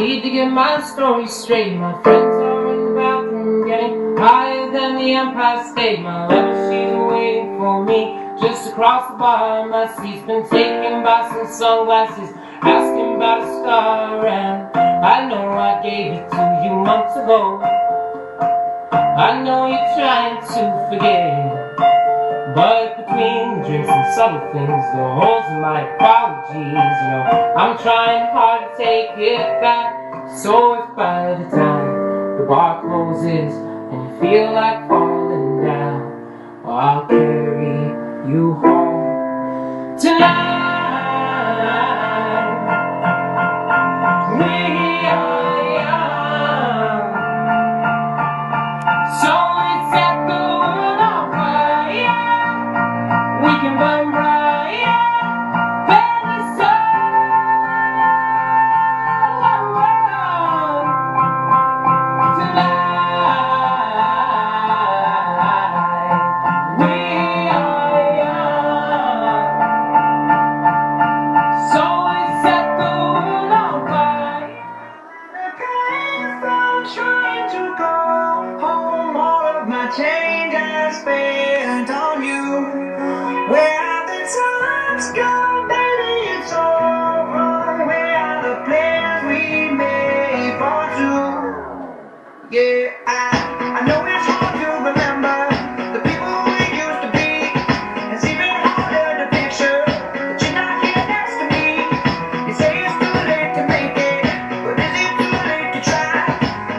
need to get my story straight. My friends are in the bathroom getting higher than the Empire State. My lover, she's waiting for me just across the bar. My seat's been taken by some sunglasses, asking about a scar. And I know I gave it to you months ago. I know you're trying to forget, but between drinks and subtle things, the holes in my apologies, you know, I'm trying hard to take it back. So if by the time the bar closes and you feel like falling down, well, I'll carry you home tonight. We are young, so let's set the world on fire. We can burn bright, let the sun tonight. We are young, so let's set the world on fire. The pain from trying to go home, all of my change I spent on you. Where have the times gone, baby? It's all wrong. Where are the plans we made for two? Yeah, I know it's hard to remember the people we used to be. It's even harder to picture that you're not here next to me. You say it's too late to make it, but is it too late to try?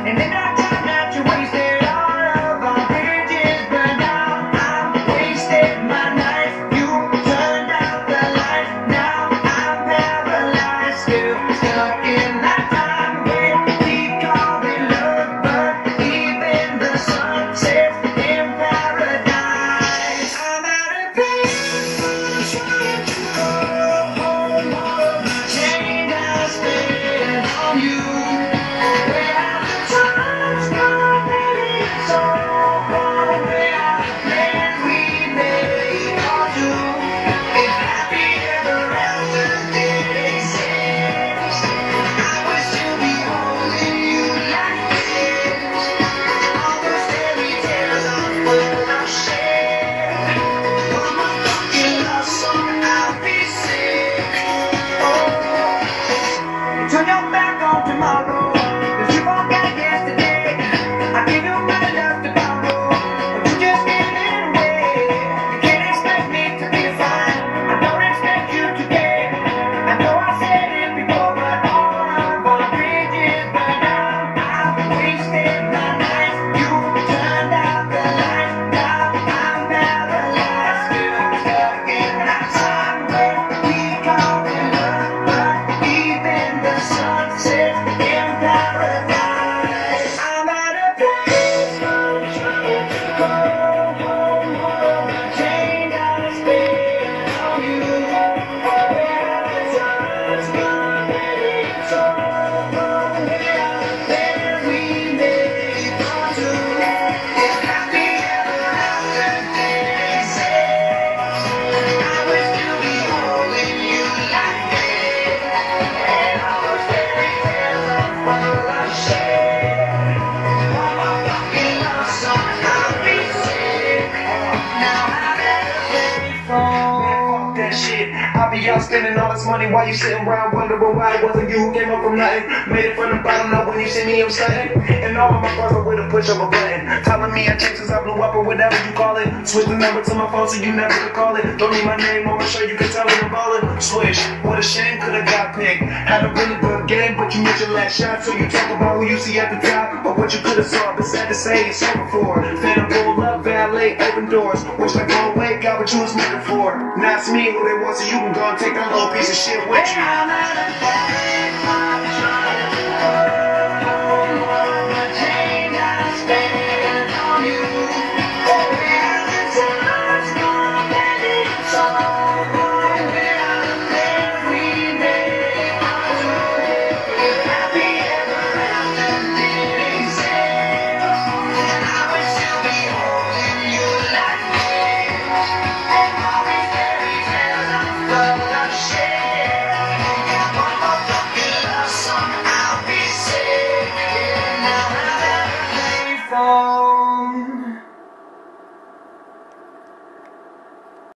And in that time that you wasted, all of our bridges burned down. I wasted my nights, you turned out the lights. Now I'm paralyzed, still stuck in that time when we called it love, but even the sun sets in paradise. I'm out of place, trying to go home. All of my change I spent on you. Where have the times gone, baby? It's all wrong. Where are the plans we made for two? If happy ever after did exist, I wish to be holding you like this. All those fairy tales are full of shit. One more fucking love song, I'll be sick. Oh, turn your back on tomorrow, 'cause you forgot yesterday. I gave you my love to borrow, but you just gave it away. You can't expect me to be fine, I don't expect you to care. I know I said it before, but all of our bridges burned down. I wasted my nights, you turned out the lights. Now I'm paralyzed, still stuck in that time when we called it love, but even the sun sets in paradise. I'm out of place, I'm trying to go home. All of my change I spent on you. Where have the times gone, baby? It's all wrong. Where are the plans we made for two? If happy ever after did exist, I wish to be holding you like this. And all those fairy tales are full of shit. One more fucking love song, I'll be sick. Now I'm at a payphone. Man, fuck that shit. I'll be out spending all this money while you sitting around wondering why it wasn't you who came up from nothing. Made it from the bottom, now when you see me, I'm stunting. And all of my bars are with a push of a button. Telling me I changed since I blew up or whatever you call it. Switch the number to my phone so you never could call it. Don't need my name on my shirt, you can tell it I'm ballin'. Switch, what a shame, could've got picked. Had a really good game, but you missed your last shot. So you talk about who you see at the top, or what you could've saw. But sad to say, it's over for. Phantom pull up, valet, open doors. Wish I go away, got what you was looking for. Now it's me who they want, so you can go and take that little piece of shit with you. I'm out of bed,